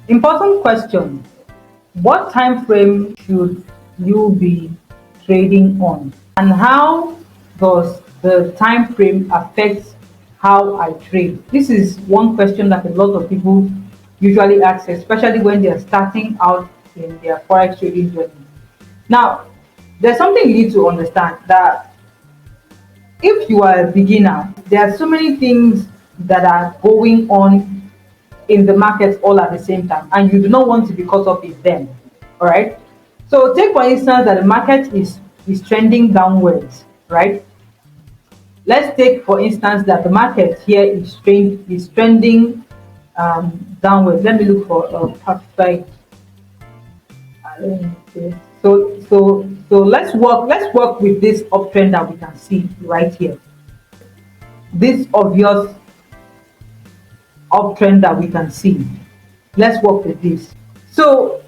Important question. What time frame should you be trading on? And how does the time frame affect how I trade? This is one question that a lot of people usually ask, especially when they're starting out in their forex trading journey. Now, there's something you need to understand that if you are a beginner, there are so many things that are going on in the market all at the same time, and you do not want to be caught up with them. All right. So take for instance that the market is trending downwards, right? Let's take for instance that the market here is trending downwards. Let me look for a perfect. Okay. So let's work with this uptrend that we can see right here. This obvious uptrend that we can see. Let's work with this. So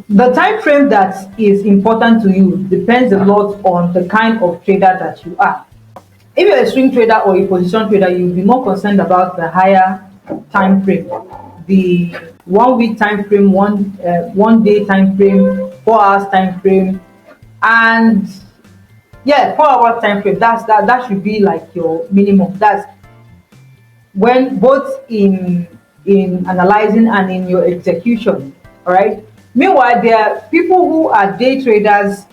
the time frame that is important to you depends a lot on the kind of trader that you are. If you're a swing trader or a position trader, you'll be more concerned about the higher time frame, the 1 week time frame, one day time frame, 4 hours time frame, and yeah, 4 hour time frame. That should be like your minimum. That's when both in analyzing and in your execution. All right. Meanwhile, there are people who are day traders.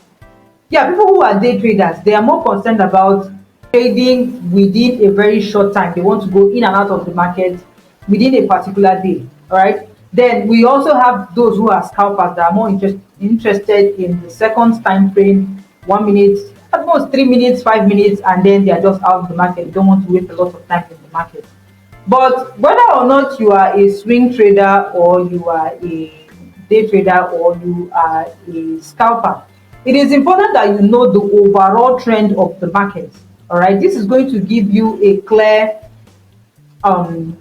Yeah, people who are day traders, they are more concerned about trading within a very short time. They want to go in and out of the market within a particular day. All right. Then we also have those who are scalpers that are more interested in the seconds time frame, 1 minute, at most 3 minutes, 5 minutes, and then they are just out of the market. They don't want to waste a lot of time in the market. But whether or not you are a swing trader or you are a day trader or you are a scalper, it is important that you know the overall trend of the market. All right, this is going to give you a clear um,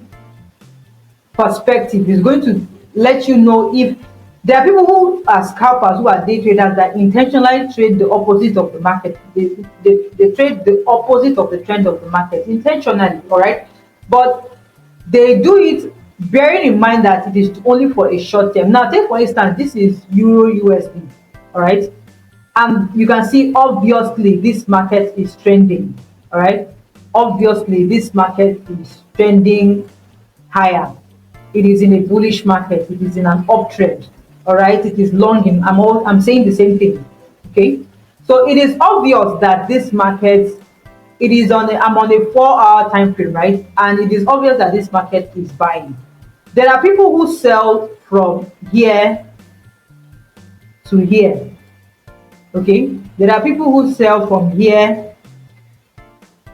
perspective. It's going to let you know if there are people who are scalpers, who are day traders that intentionally trade the opposite of the market. They trade the opposite of the trend of the market intentionally. All right, but they do it bearing in mind that it is only for a short term. Now, take for instance, this is Euro USD. All right, and you can see obviously this market is trending. All right, obviously this market is trending higher. It is in a bullish market. It is in an uptrend. All right, it is longing. I'm saying the same thing. Okay, so it is obvious that this market, it is on I'm on a 4 hour time frame, right? And it is obvious that this market is buying. There are people who sell from here to here. Okay, there are people who sell from here,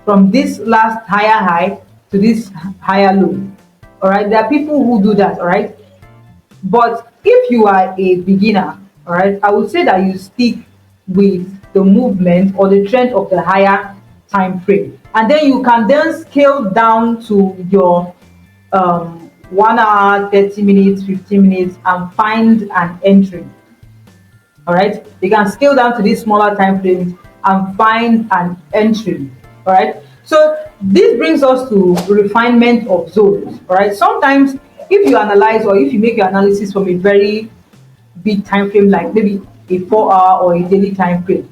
from this last higher high to this higher low. All right, there are people who do that. All right, but if you are a beginner, all right, I would say that you stick with the movement or the trend of the higher time frame, and then you can then scale down to your 1 hour, 30 minutes, 15 minutes, and find an entry. All right, you can scale down to these smaller time frames and find an entry. All right, so this brings us to refinement of zones. All right, sometimes if you analyze or if you make your analysis from a very big time frame, like maybe a 4 hour or a daily time frame,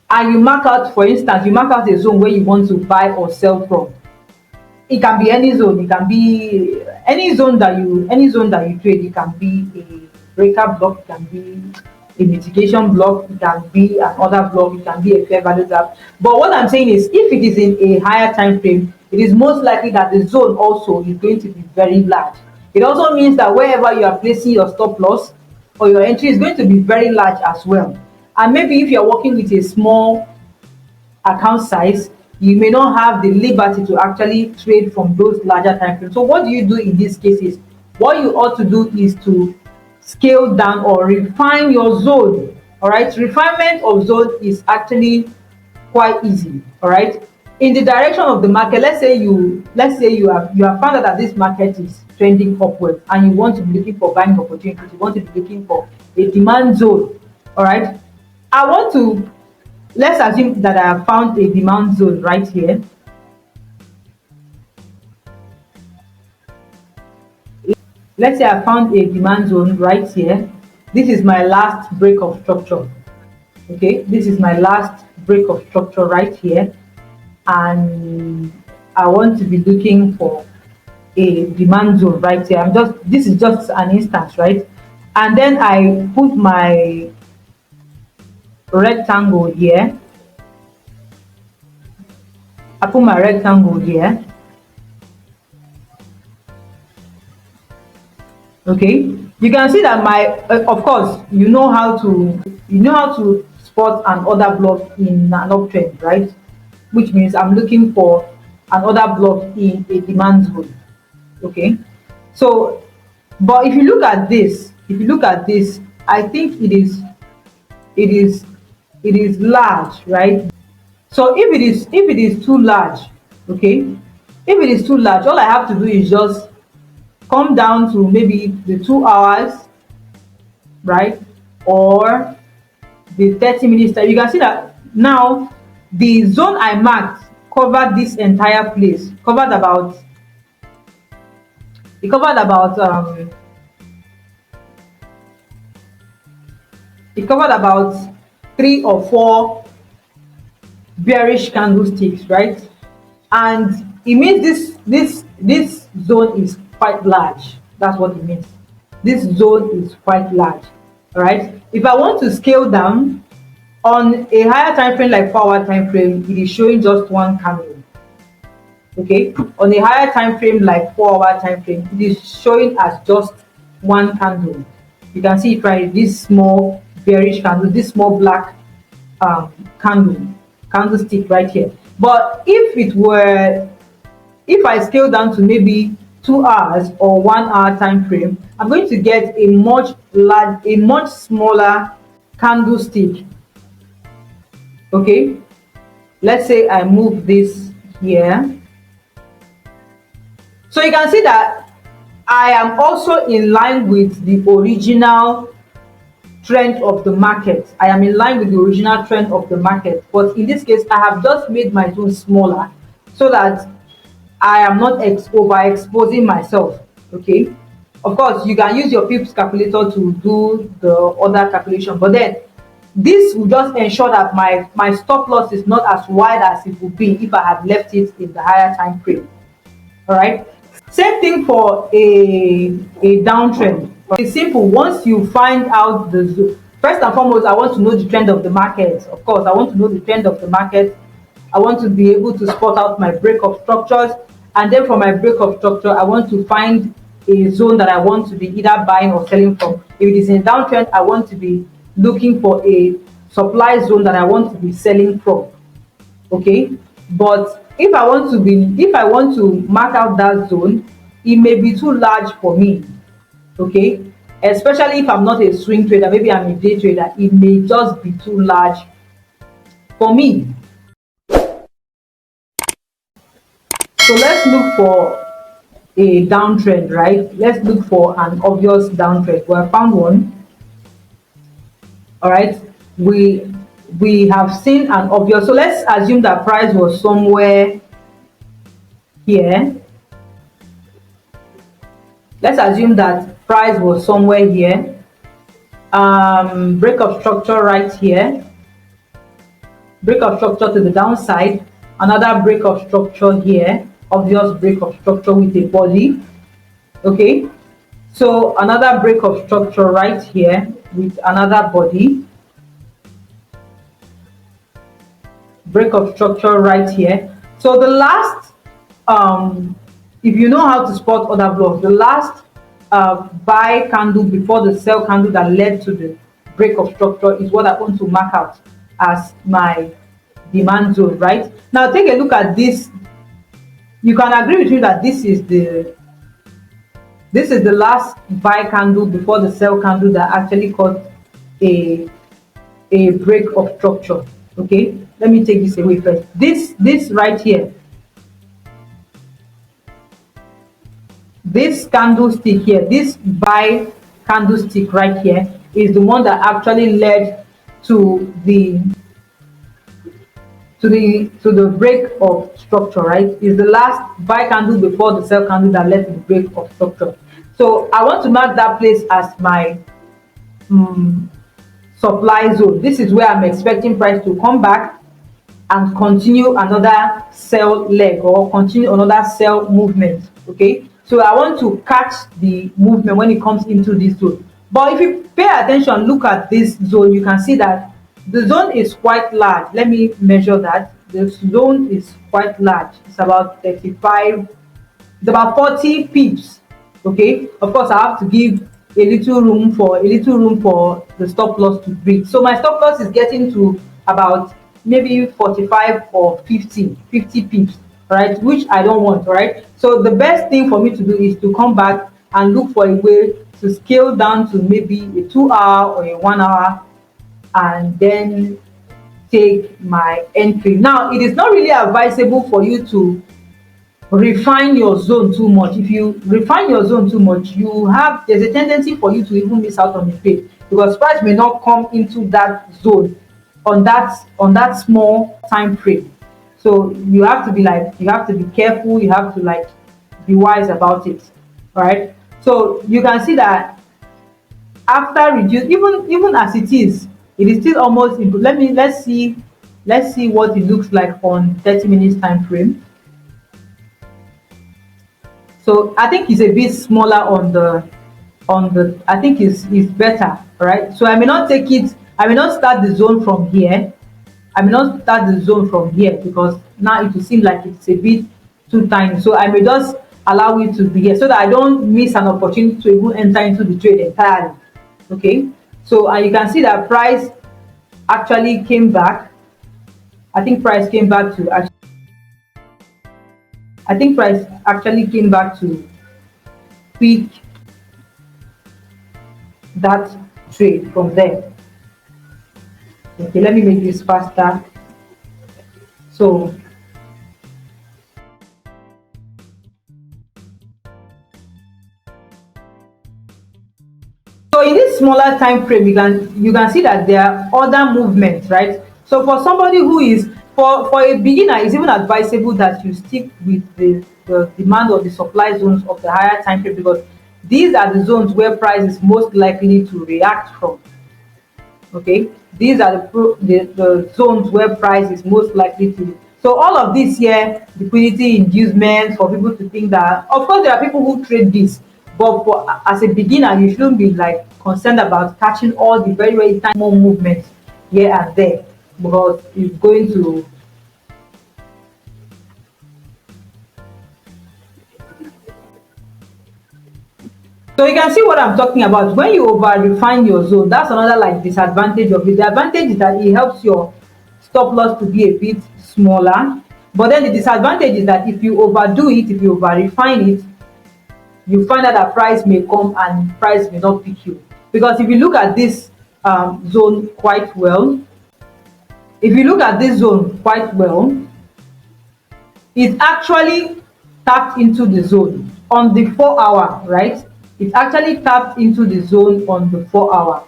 and you mark out, for instance, you mark out a zone where you want to buy or sell from. It can be any zone. It can be any zone that you trade. It can be a breaker block. It can be a mitigation block. It can be another block. It can be a fair value gap. But what I'm saying is, if it is in a higher time frame, it is most likely that the zone also is going to be very large. It also means that wherever you are placing your stop loss or your entry is going to be very large as well. And maybe if you're working with a small account size, you may not have the liberty to actually trade from those larger time frames. So what do you do in these cases? What you ought to do is to scale down or refine your zone. All right, refinement of zone is actually quite easy. All right, in the direction of the market, let's say you have found out that this market is trending upwards and you want to be looking for buying opportunities, you want to be looking for a demand zone. All right, I want to let's assume that I have found a demand zone right here. let's say I found a demand zone right here. This is my last break of structure. Okay, this is my last break of structure right here, and I want to be looking for a demand zone right here. This is just an instance, right? And then I put my rectangle here. I put my rectangle here. Okay, you can see that my of course you know how to spot an order block in an uptrend, right? Which means I'm looking for an order block in a demand zone. Okay, so but if you look at this, I think it is it is large, right? So if it is too large, okay, if it is too large, all I have to do is just come down to maybe the 2 hours, right? Or the 30 minutes time. You can see that now the zone I marked covered this entire place, it covered about 3 or 4 bearish candlesticks, right? And it means this zone is quite large. That's what it means. This zone is quite large. All right. If I want to scale down on a higher time frame like 4-hour time frame, it is showing just one candle. Okay, on a higher time frame like 4-hour time frame, it is showing as just one candle. You can see it right, this small bearish candle, this small black candlestick right here. But if I scale down to maybe 2 hours or 1 hour time frame, I'm going to get a much smaller candlestick. Okay, let's say I move this here. So you can see that I am also in line with the original trend of the market. I am in line with the original trend of the market, but in this case I have just made my zone smaller so that I am not overexposing myself. Okay, of course you can use your pips calculator to do the other calculation, but then this will just ensure that my stop loss is not as wide as it would be if I had left it in the higher time frame. All right, same thing for a downtrend. It's simple. Once you find out first and foremost, I want to know the trend of the market. Of course, I want to know the trend of the market. I want to be able to spot out my break of structures, and then for my break of structure, I want to find a zone that I want to be either buying or selling from. If it is in a downtrend, I want to be looking for a supply zone that I want to be selling from. Okay, but if I want to mark out that zone, it may be too large for me. Okay, especially if I'm not a swing trader, maybe I'm a day trader, it may just be too large for me. So let's look for a downtrend, right? Let's look for an obvious downtrend. Well, I found one. All right, we have seen an obvious. So let's assume that price was somewhere here. Let's assume that price was somewhere here. Break of structure right here. Break of structure to the downside. Another break of structure here. Obvious break of structure with a body. Okay, so another break of structure right here with another body. Break of structure right here. So the last if you know how to spot order blocks, the last buy candle before the sell candle that led to the break of structure is what I want to mark out as my demand zone. Right now, take a look at this. You can agree with me that this is the last buy candle before the sell candle that actually caused a break of structure. Okay, let me take this away first. This right here, this candlestick here, this buy candlestick right here is the one that actually led to the break of structure, right? Is the last buy candle before the sell candle that led to the break of structure. So I want to mark that place as my supply zone. This is where I'm expecting price to come back and continue another sell leg or continue another sell movement. Okay, so I want to catch the movement when it comes into this zone. But if you pay attention, look at this zone, you can see that the zone is quite large. Let me measure that. The zone is quite large. It's about 35, it's about 40 pips. Okay, of course I have to give a little room for the stop loss to breathe. So my stop loss is getting to about maybe 45 or 50 pips, right, which I don't want. All right, so the best thing for me to do is to come back and look for a way to scale down to maybe a 2 hour or a 1 hour, and then take my entry. Now it is not really advisable for you to refine your zone too much. If you refine your zone too much, there's a tendency for you to even miss out on the trade, because price may not come into that zone on that small time frame. So you have to be careful, you have to be wise about it. All right, so you can see that after reduce, even as it is still almost into, let's see what it looks like on 30 minutes time frame. So I think it's a bit smaller on the I think it's better, right? So I may not start the zone from here. I may not start the zone from here because now it will seem like it's a bit too tiny. So I may just allow it to be here so that I don't miss an opportunity to even enter into the trade entirely. Okay. So and you can see that price actually came back. I think price came back to I think price actually came back to pick that trade from there. Okay, let me make this faster. So in this smaller time frame, you can see that there are other movements, right? So for somebody who is for a beginner, it's even advisable that you stick with the demand or the supply zones of the higher time frame, because these are the zones where price is most likely to react from. Okay, these are the zones where price is most likely to. So all of this here, liquidity inducement for people to think that, of course there are people who trade this, but as a beginner you shouldn't be concerned about catching all the very tiny movements here and there, because it's going to. So you can see what I'm talking about. When you over refine your zone, that's another disadvantage of it. The advantage is that it helps your stop loss to be a bit smaller, but then the disadvantage is that if you overdo it, if you over refine it, you find out that price may come and price may not pick you. Because if you look at this zone quite well, it actually tapped into the zone on the 4 hour, right? It actually tapped into the zone on the 4 hour.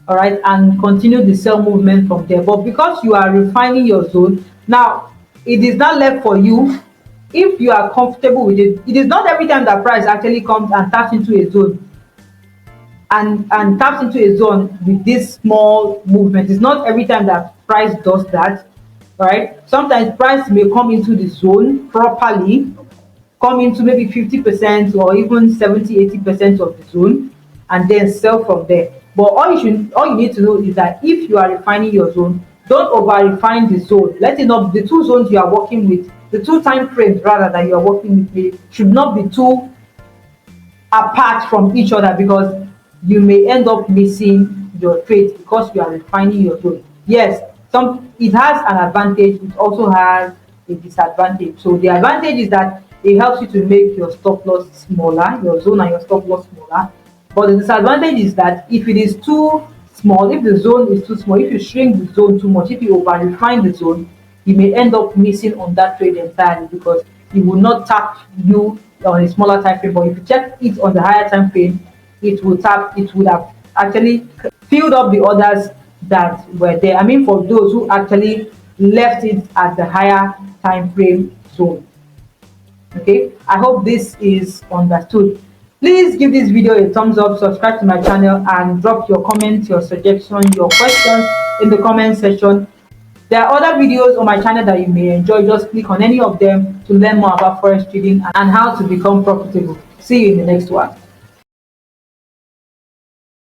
All right, and continue the sell movement from there. But because you are refining your zone, now it is not left for you. If you are comfortable with it, it is not every time that price actually comes and taps into a zone and taps into a zone with this small movement. It's not every time that price does that. Right, sometimes price may come into the zone properly, come into maybe 50% or even 70-80% of the zone, and then sell from there. But all you need to know is that if you are refining your zone, don't over refine the zone. Let it not, the two zones you are working with, the two time frames rather that you are working with, should not be too apart from each other, because you may end up missing your trades because you are refining your zone. Yes, it has an advantage, it also has a disadvantage. So the advantage is that it helps you to make your stop loss smaller, your zone and your stop loss smaller. But the disadvantage is that if it is too small, if the zone is too small, if you shrink the zone too much, if you over refine the zone, you may end up missing on that trade entirely, because it will not tap you on a smaller time frame. But if you check it on the higher time frame, it would have actually filled up the orders that were there. I mean, for those who actually left it at the higher time frame zone. Okay, I hope this is understood. Please give this video a thumbs up, subscribe to my channel, and drop your comments, your suggestions, your questions in the comment section. There are other videos on my channel that you may enjoy. Just click on any of them to learn more about forest trading and how to become profitable. See you in the next one.